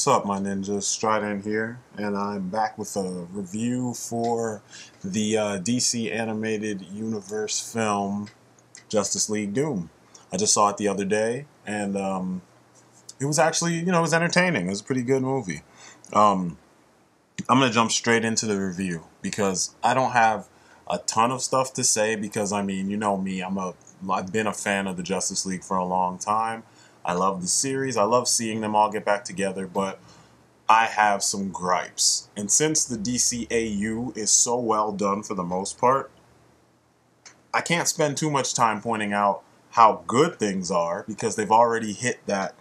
What's up, my ninjas? Strident here, and I'm back with a review for the DC animated universe film Justice League Doom. I just saw it the other day, and it was actually, it was entertaining. It was a pretty good movie. I'm gonna jump straight into the review because I don't have a ton of stuff to say because I mean, you know me, I've been a fan of the Justice League for a long time. I love the series. I love seeing them all get back together, but I have some gripes. And since the DCAU is so well done for the most part, I can't spend too much time pointing out how good things are because they've already hit that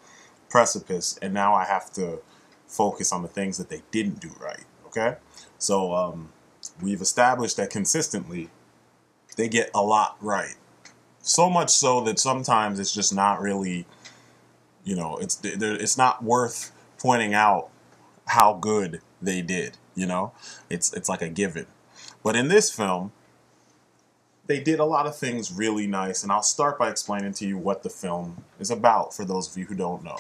precipice, and now I have to focus on the things that they didn't do right. Okay? So we've established that consistently they get a lot right. So much so that sometimes it's just not really, it's not worth pointing out how good they did. It's like a given. But in this film, they did a lot of things really nice, and I'll start by explaining to you what the film is about for those of you who don't know.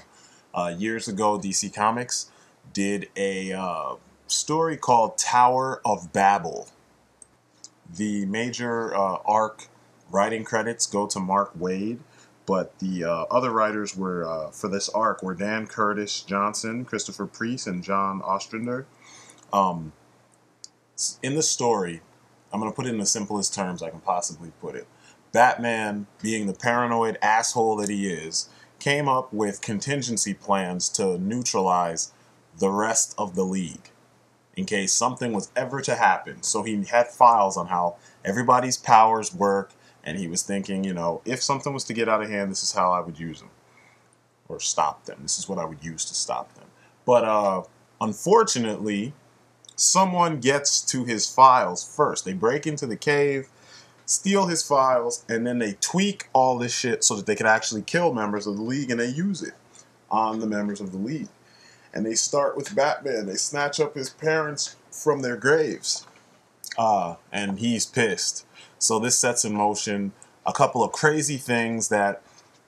Years ago, DC Comics did a story called Tower of Babel. The major arc writing credits go to Mark Waid, but the other writers were for this arc were Dan Curtis Johnson, Christopher Priest, and John Ostrander. In the story, I'm going to put it in the simplest terms I can possibly put it. Batman, being the paranoid asshole that he is, came up with contingency plans to neutralize the rest of the League in case something was ever to happen. So he had files on how everybody's powers work, and he was thinking, if something was to get out of hand, this is how I would use them. Or stop them. This is what I would use to stop them. But unfortunately, someone gets to his files first. They break into the cave, steal his files, and then they tweak all this shit so that they can actually kill members of the League, and they use it on the members of the League. And they start with Batman. They snatch up his parents from their graves. And he's pissed. So this sets in motion a couple of crazy things that,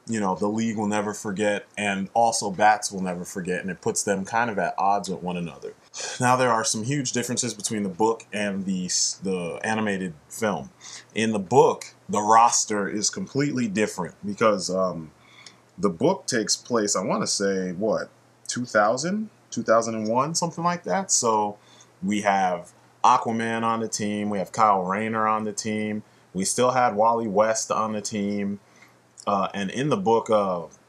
the League will never forget, and also Bats will never forget, and it puts them kind of at odds with one another. Now, there are some huge differences between the book and the animated film. In the book, the roster is completely different because the book takes place, I want to say, 2000, 2001, something like that. So we have Aquaman on the team. We have Kyle Rayner on the team. We still had Wally West on the team. And in the book,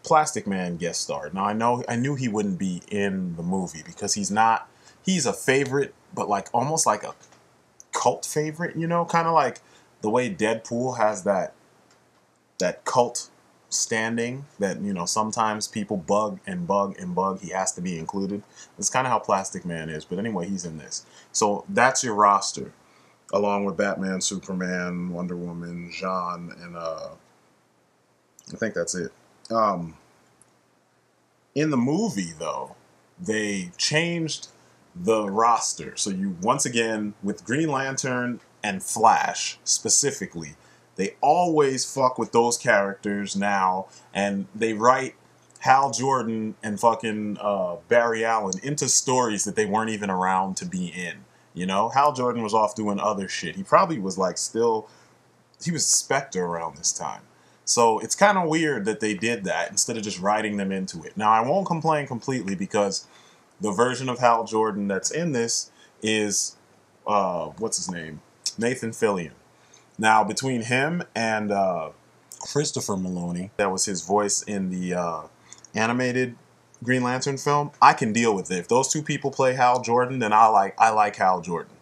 Plastic Man guest starred. Now, I knew he wouldn't be in the movie because he's a favorite, but almost like a cult favorite, kind of like the way Deadpool has that cult standing that, sometimes people bug and bug and bug. He has to be included. That's kind of how Plastic Man is. But anyway, he's in this. So that's your roster, along with Batman, Superman, Wonder Woman, Jean, and I think that's it. In the movie, though, they changed the roster. So you, once again, with Green Lantern and Flash specifically, they always fuck with those characters now, and they write Hal Jordan and fucking Barry Allen into stories that they weren't even around to be in. Hal Jordan was off doing other shit. He probably was he was Spectre around this time. So it's kind of weird that they did that instead of just writing them into it. Now, I won't complain completely because the version of Hal Jordan that's in this is, what's his name? Nathan Fillion. Now, between him and Christopher Maloney, that was his voice in the animated Green Lantern film, I can deal with it. If those two people play Hal Jordan, then I like Hal Jordan.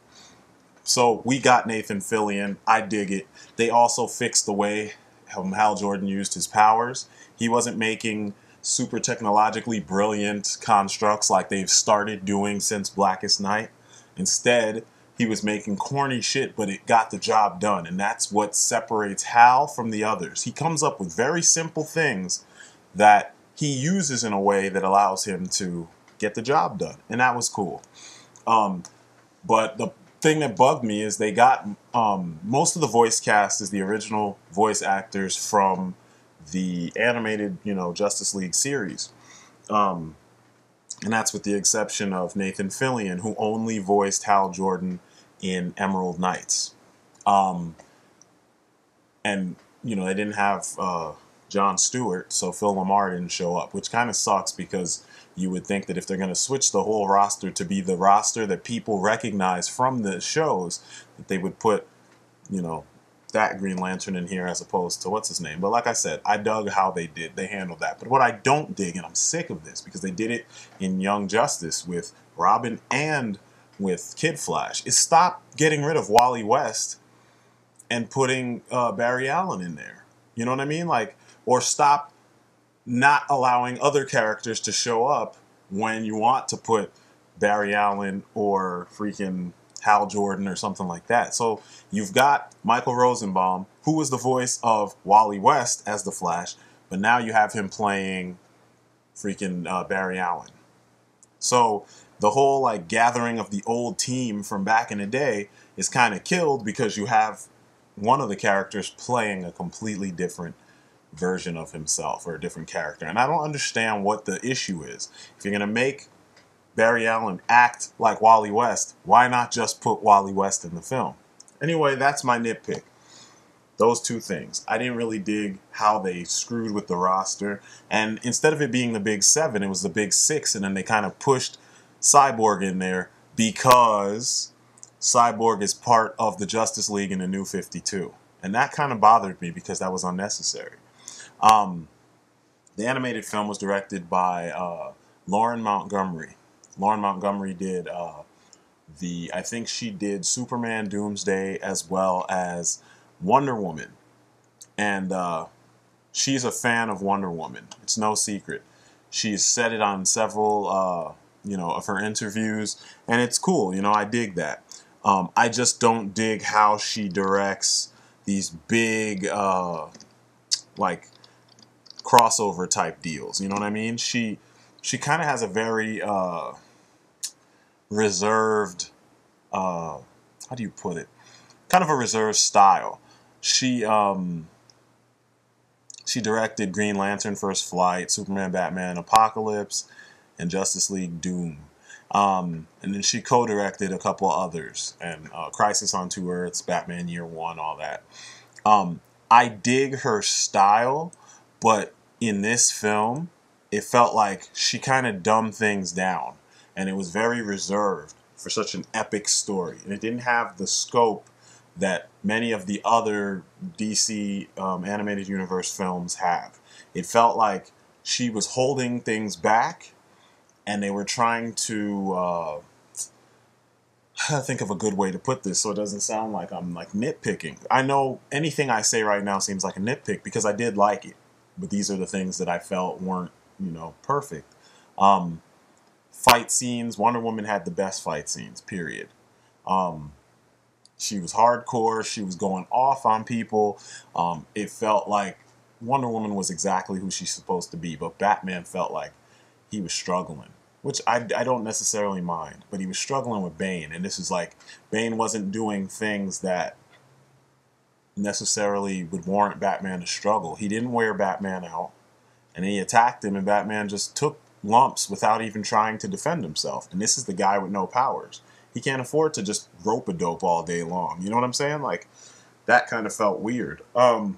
So we got Nathan Fillion. I dig it. They also fixed the way Hal Jordan used his powers. He wasn't making super technologically brilliant constructs like they've started doing since Blackest Night. Instead, he was making corny shit, but it got the job done. And that's what separates Hal from the others. He comes up with very simple things that he uses in a way that allows him to get the job done. And that was cool. But the thing that bugged me is they got most of the voice cast is the original voice actors from the animated, Justice League series. And that's with the exception of Nathan Fillion, who only voiced Hal Jordan in Emerald Knights. Um, and, you know, they didn't have Jon Stewart, so Phil Lamar didn't show up, which kind of sucks because you would think that if they're going to switch the whole roster to be the roster that people recognize from the shows, that they would put, you know, that Green Lantern in here as opposed to what's his name. But like I said, I dug how they handled that. But what I don't dig, and I'm sick of this because they did it in Young Justice with Robin and with Kid Flash, is stop getting rid of Wally West and putting Barry Allen in there. You know what I mean? Like, or stop not allowing other characters to show up when you want to put Barry Allen or freaking Hal Jordan or something like that. So you've got Michael Rosenbaum, who was the voice of Wally West as the Flash, but now you have him playing freaking Barry Allen. So the whole like gathering of the old team from back in the day is kind of killed because you have one of the characters playing a completely different version of himself or a different character. And I don't understand what the issue is. If you're going to make Barry Allen act like Wally West, why not just put Wally West in the film? Anyway, that's my nitpick. Those two things. I didn't really dig how they screwed with the roster. And instead of it being the big seven, it was the big six. And then they kind of pushed Cyborg in there because Cyborg is part of the Justice League in the New 52. And that kind of bothered me because that was unnecessary. The animated film was directed by Lauren Montgomery. Lauren Montgomery did I think she did Superman Doomsday as well as Wonder Woman. And she's a fan of Wonder Woman. It's no secret. She's said it on several, of her interviews. And it's cool. You know, I dig that. I just don't dig how she directs these big, crossover type deals. You know what I mean? She kind of has a very reserved, how do you put it? Kind of a reserved style. She directed Green Lantern First Flight, Superman Batman Apocalypse, and Justice League Doom. And then she co-directed a couple others, and Crisis on Two Earths, Batman Year One, all that. I dig her style, but in this film, it felt like she kind of dumbed things down, and it was very reserved for such an epic story, and it didn't have the scope that many of the other DC animated universe films have. It felt like she was holding things back, and they were trying to think of a good way to put this so it doesn't sound like I'm like nitpicking. I know anything I say right now seems like a nitpick because I did like it, but these are the things that I felt weren't, perfect. Fight scenes, Wonder Woman had the best fight scenes, period. She was hardcore. She was going off on people. It felt like Wonder Woman was exactly who she's supposed to be, but Batman felt like he was struggling, which I don't necessarily mind, but he was struggling with Bane, and this is like Bane wasn't doing things that necessarily would warrant Batman to struggle. He didn't wear Batman out, and he attacked him, and Batman just took lumps without even trying to defend himself. And this is the guy with no powers. He can't afford to just rope a dope all day long. You know what I'm saying? Like, that kind of felt weird. And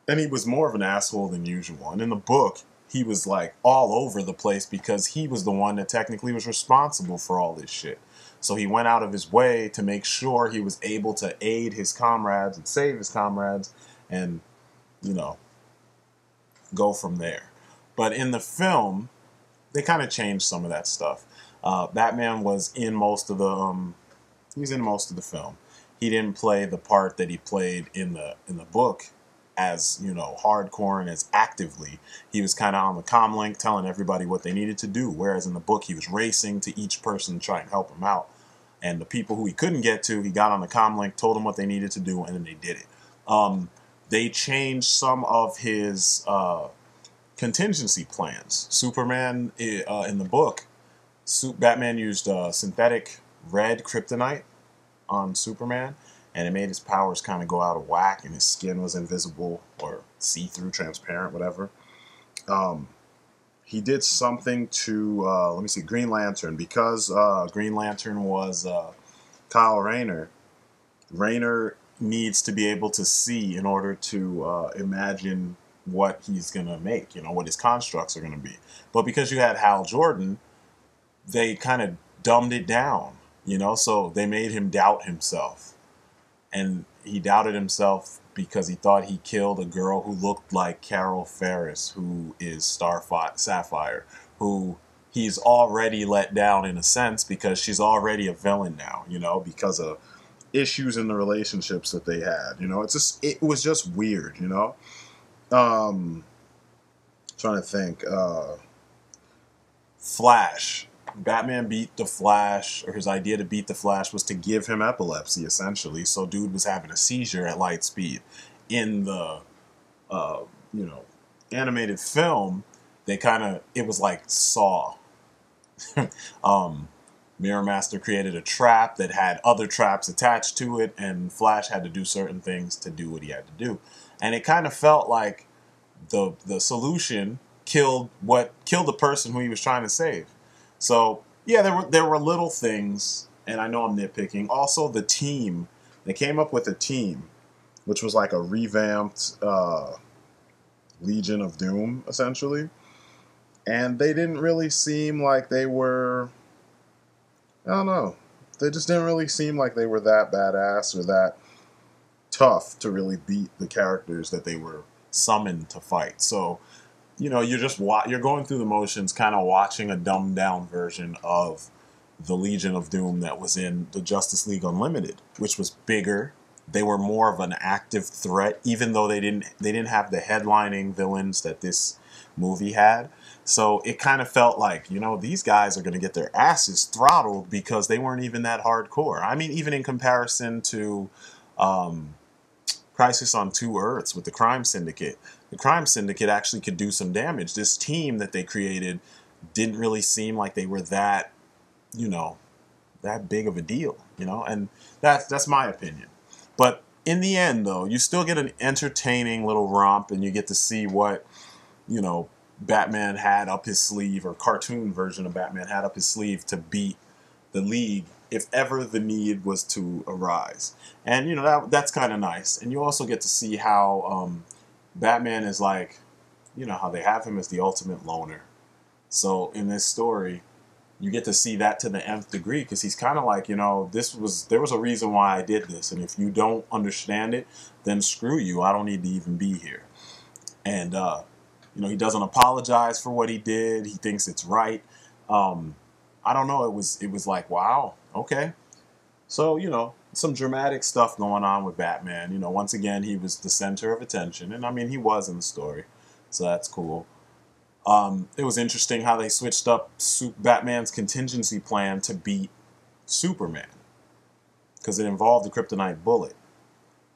he was more of an asshole than usual. And in the book, he was like all over the place because he was the one that technically was responsible for all this shit. So he went out of his way to make sure he was able to aid his comrades and save his comrades and, go from there. But in the film, they kind of changed some of that stuff. Batman was in most of the he was in most of the film. He didn't play the part that he played in the book as, hardcore and as actively. He was kind of on the comlink telling everybody what they needed to do, whereas in the book he was racing to each person to try and help him out. And the people who he couldn't get to, he got on the comlink, told them what they needed to do, and then they did it. They changed some of his contingency plans. Superman, in the book, Batman used synthetic red kryptonite on Superman, and it made his powers kind of go out of whack, and his skin was invisible or see-through, transparent, whatever. he did something to, let me see, Green Lantern. Because Green Lantern was Kyle Rayner, Rayner needs to be able to see in order to imagine what he's going to make, what his constructs are going to be. But because you had Hal Jordan, they kind of dumbed it down, so they made him doubt himself. And he doubted himself because he thought he killed a girl who looked like Carol Ferris, who is Sapphire, who he's already let down in a sense because she's already a villain now, because of issues in the relationships that they had. It was just weird, Trying to think. Flash. Batman beat the Flash, or his idea to beat the Flash was to give him epilepsy, essentially. So dude was having a seizure at light speed. In the, animated film, it was like Saw. Mirror Master created a trap that had other traps attached to it, and Flash had to do certain things to do what he had to do. And it kind of felt like the solution killed the person who he was trying to save. So yeah, there were little things, and I know I'm nitpicking. Also, the team, they came up with a team, which was like a revamped Legion of Doom, essentially. And they didn't really seem like they were, I don't know, they just didn't really seem like they were that badass or that tough to really beat the characters that they were summoned to fight. So you're going through the motions, kind of watching a dumbed down version of the Legion of Doom that was in the Justice League Unlimited, which was bigger. They were more of an active threat, even though they didn't have the headlining villains that this movie had. So it kind of felt like, these guys are going to get their asses throttled because they weren't even that hardcore. I mean, even in comparison to Crisis on Two Earths with the Crime Syndicate. The Crime Syndicate actually could do some damage. This team that they created didn't really seem like they were that, that big of a deal, and that's my opinion. But in the end, though, you still get an entertaining little romp, and you get to see what, Batman had up his sleeve, or cartoon version of Batman had up his sleeve to beat the League if ever the need was to arise. And, that's kind of nice. And you also get to see how Batman is like, how they have him as the ultimate loner. So in this story, you get to see that to the nth degree, because he's kind of like, there was a reason why I did this. And if you don't understand it, then screw you. I don't need to even be here. And, he doesn't apologize for what he did. He thinks it's right. I don't know. It was like, wow, okay. So, some dramatic stuff going on with Batman. Once again, he was the center of attention. And I mean, he was in the story. So that's cool. It was interesting how they switched up Batman's contingency plan to beat Superman, because it involved the kryptonite bullet.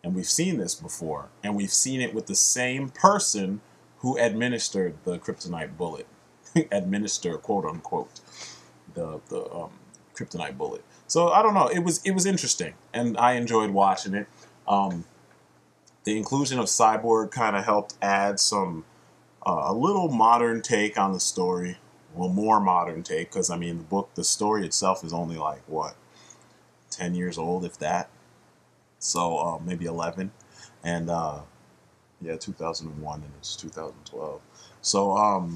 And we've seen this before. And we've seen it with the same person who administered the kryptonite bullet. Administer, quote unquote, the kryptonite bullet. So I don't know. It was interesting, and I enjoyed watching it. The inclusion of Cyborg kind of helped add some a little modern take on the story. Well, more modern take, because I mean the story itself is only like 10 years old, if that. So maybe 11, and 2001, and it's 2012. So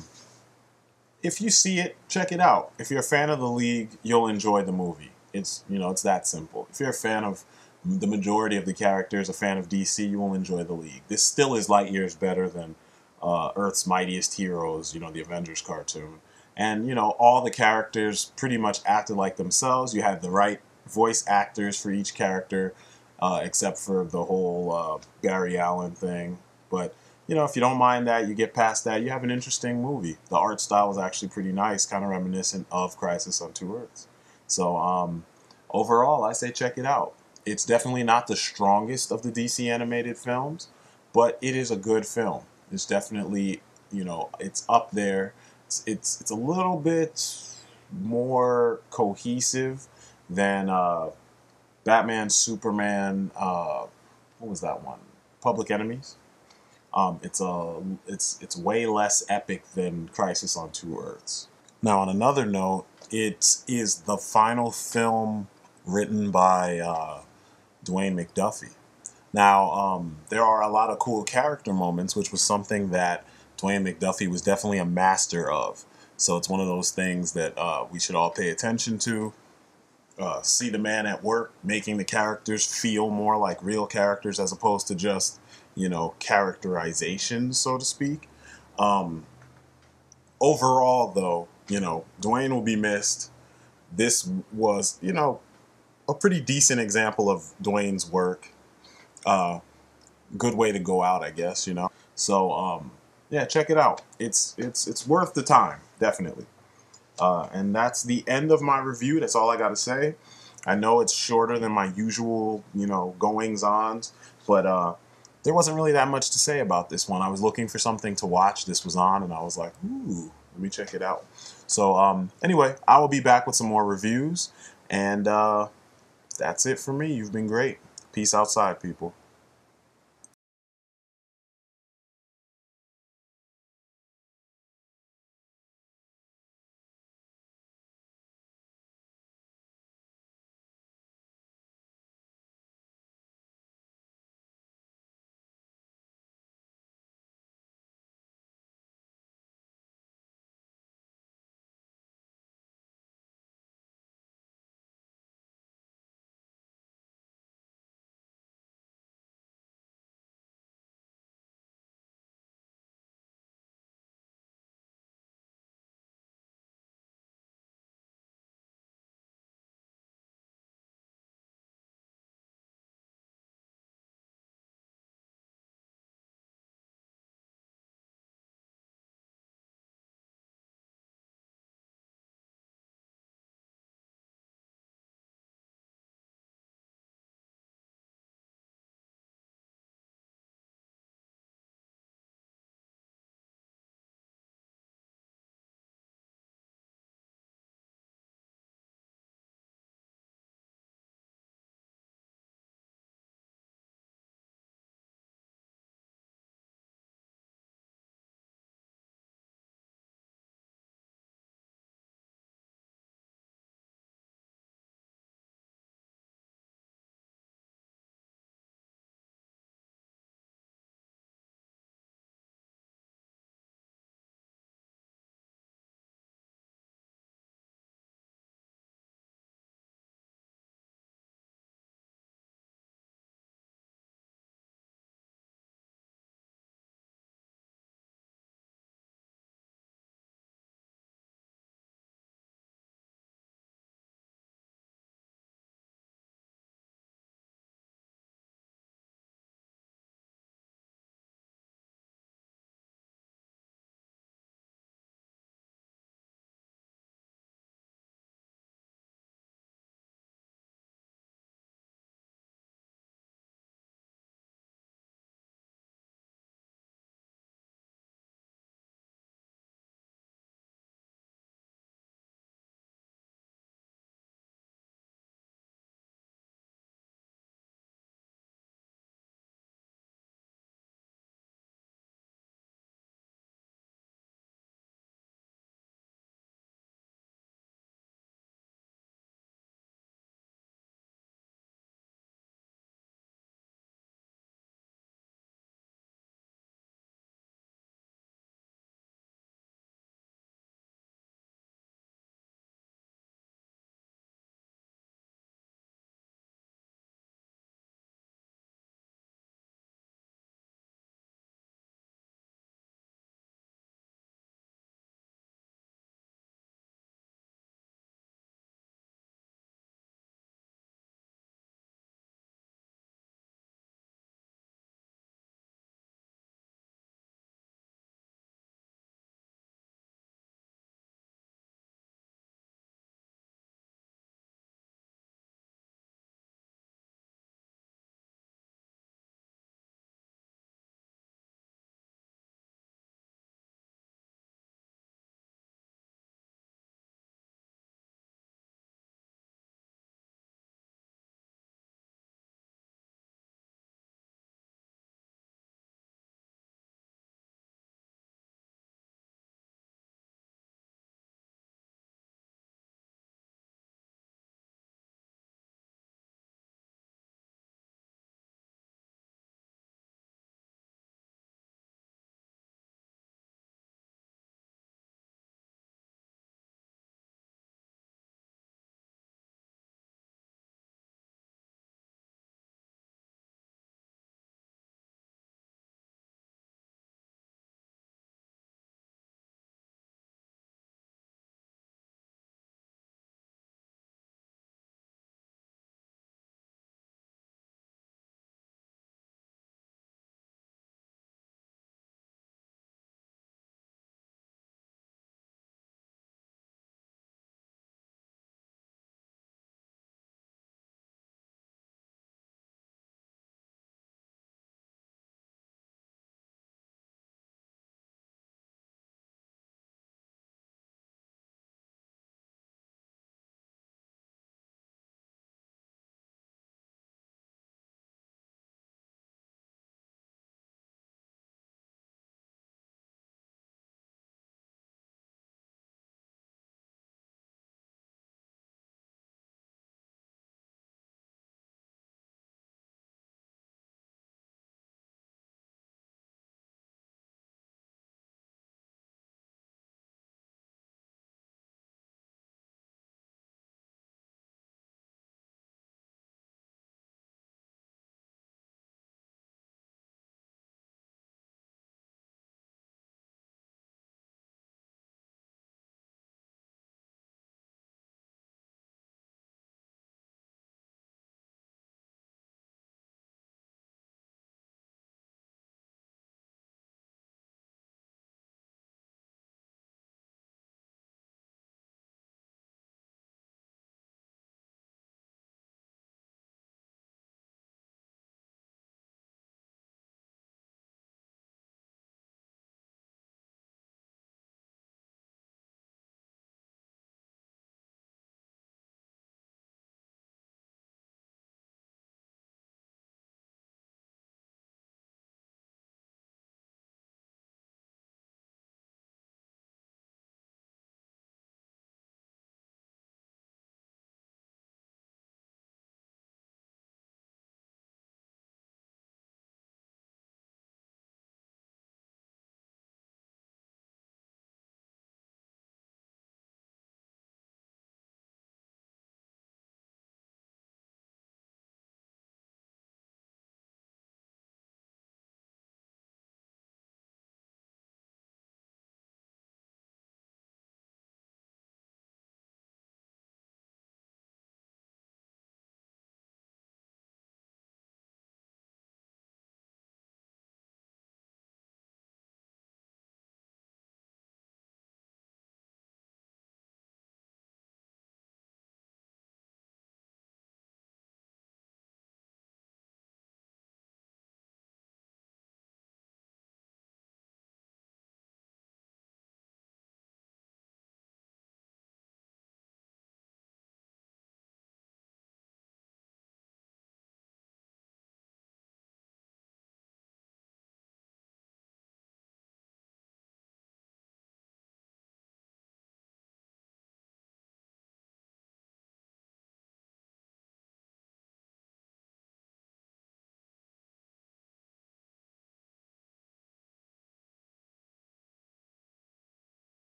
if you see it, check it out. If you're a fan of the League, you'll enjoy the movie. It's that simple. If you're a fan of the majority of the characters, a fan of DC, you will enjoy the League. This still is light years better than Earth's Mightiest Heroes, the Avengers cartoon. And, all the characters pretty much acted like themselves. You had the right voice actors for each character, except for the whole Barry Allen thing. But, if you don't mind that, you get past that, you have an interesting movie. The art style is actually pretty nice, kind of reminiscent of Crisis on Two Earths. So, overall, I say check it out. It's definitely not the strongest of the DC animated films, but it is a good film. It's definitely, it's up there. It's a little bit more cohesive than Batman, Superman, what was that one? Public Enemies. It's way less epic than Crisis on Two Earths. Now, on another note, it is the final film written by Dwayne McDuffie. Now, there are a lot of cool character moments, which was something that Dwayne McDuffie was definitely a master of. So it's one of those things that we should all pay attention to. See the man at work, making the characters feel more like real characters as opposed to just, characterization, so to speak. Um, Overall, though, Dwayne will be missed. This was, a pretty decent example of Dwayne's work. Good way to go out, I guess. So, yeah, check it out. It's worth the time, definitely. And that's the end of my review. That's all I got to say. I know it's shorter than my usual, goings-ons, but there wasn't really that much to say about this one. I was looking for something to watch. This was on, and I was like, ooh, let me check it out. So anyway, I will be back with some more reviews, and that's it for me. You've been great. Peace outside, people.